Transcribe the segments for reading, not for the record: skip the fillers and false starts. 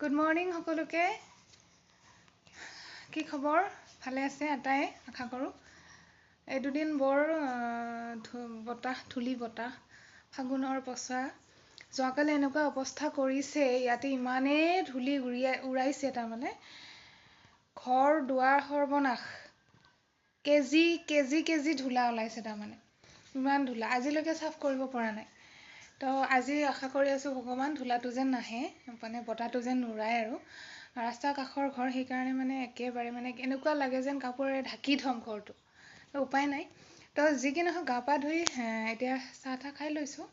Good morning সকলোকে। কি খবৰ? ভালে আছে আটাই আশা কৰোঁ। এই দুদিন বৰ ধূলি বতাহ, ফাগুনৰ পছা। যোৱাকালি এনেকুৱা অৱস্থা কৰিছে, ইয়াতে ইমানেই ধূলি উৰাইছে, তাৰমানে ঘৰ দুৱাৰ সৰ্বনাশ। কেজি কেজি কেজি ধূলা ওলাইছে, তাৰমানে ইমান ধূলা। আজিলৈকে চাফ কৰিব পৰা নাই। তো আজি আশা কৰি আছোঁ ভগৱান ধূলাটো যেন নাহে, মানে বতাহটো যেন নুৰাই আৰু। ৰাস্তাৰ কাষৰ ঘৰ, সেইকাৰণে মানে একেবাৰে মানে এনেকুৱা লাগে যেন কাপোৰেৰে ঢাকি থ'ম ঘৰটো। তো উপায় নাই। তো যি কি নহওক, গা পা ধুই এতিয়া চাহ তাহ খাই লৈছোঁ।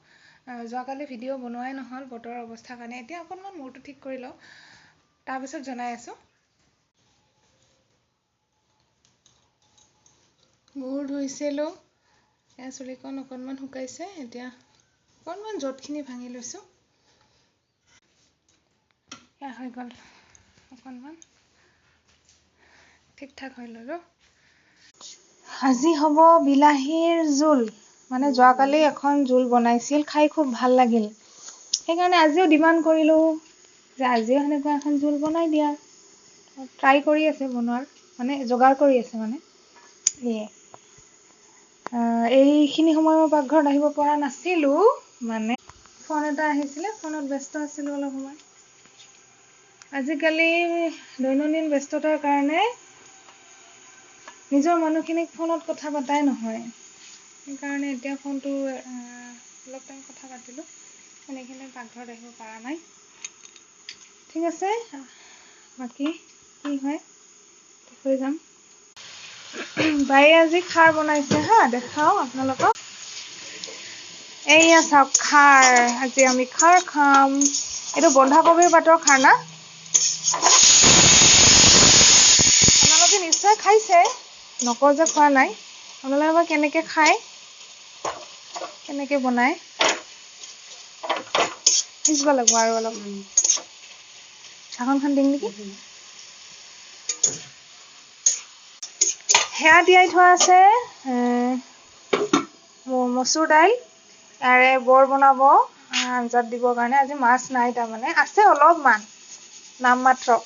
যোৱাকালি ভিডিঅ' বনোৱাই নহ'ল বতৰৰ অৱস্থাৰ কাৰণে। এতিয়া অকণমান মূৰটো ঠিক কৰি লওঁ, তাৰপিছত জনাই আছোঁ। মূৰ ধুইছিলোঁ, এয়া চুলিকণ অকণমান শুকাইছে। এতিয়া অকণমান জোঁটখিনি ভাঙি লৈছোঁ। এয়া হৈ গ'ল, অকণমান ঠিক ঠাক হৈ ল'লোঁ। আজি হ'ব বিলাহীৰ জোল। মানে যোৱাকালি এখন জোল বনাইছিল, খাই খুব ভাল লাগিল। সেইকাৰণে আজিও ডিমাণ্ড কৰিলোঁ যে আজিও সেনেকুৱা এখন জোল বনাই দিয়া। ট্ৰাই কৰি আছে বনোৱাৰ, মানে যোগাৰ কৰি আছে মানে। এইখিনি সময় মই পাকঘৰত আহিব পৰা নাছিলোঁ, মানে ফোন এটা আহিছিলে, ফোনত ব্যস্ত আছিলোঁ অলপ সময়। আজিকালি দৈনন্দিন ব্যস্ততাৰ কাৰণে নিজৰ মানুহখিনিক ফোনত কথা পতাই নহয়। সেইকাৰণে এতিয়া ফোনটো অলপ টাইম কথা পাতিলোঁ, সেইখিনি পাকঘৰত আহিব পৰা নাই। ঠিক আছে, বাকী কি হয় হৈ যাম। বায়ে আজি খাৰ বনাইছে হা, দেখাওঁ আপোনালোকক। এইয়া চাওক খাৰ, আজি আমি খাৰ খাম। এইটো বন্ধাকবিৰ পাতৰ খাৰ না? আপোনালোকে নিশ্চয় খাইছে, নকওঁ যে খোৱা নাই। আপোনালোকে বা কেনেকৈ খায়, কেনেকৈ বনায়। সিজিব লাগিব আৰু অলপ। ঢাকনখন দিম নেকি? সেয়া তিয়াই থোৱা আছে, মচুৰ দাইল। ইয়াৰে বৰ বনাব, আঞ্জাত দিবৰ কাৰণে। আজি মাছ নাই, তাৰমানে আছে অলপমান, নাম মাত্ৰ।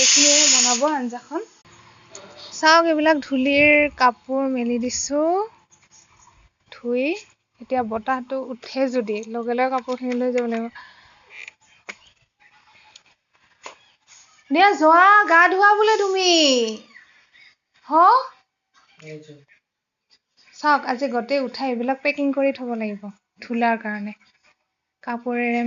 এইখিনিয়ে বনাব আঞ্জাখন। চাওক, এইবিলাক ধূলিৰ কাপোৰ মেলি দিছোঁ ধুই। এতিয়া বতাহটো উঠে যদি লগে লগে কাপোৰখিনি লৈ যাব লাগিব। দিয়া যোৱা, গা ধোৱা বোলে তুমি। চাওক, আজি গোটেই উঠাই এইবিলাক পেকিং কৰি থ'ব লাগিব ধূলাৰ কাৰণে। কাপোৰেৰে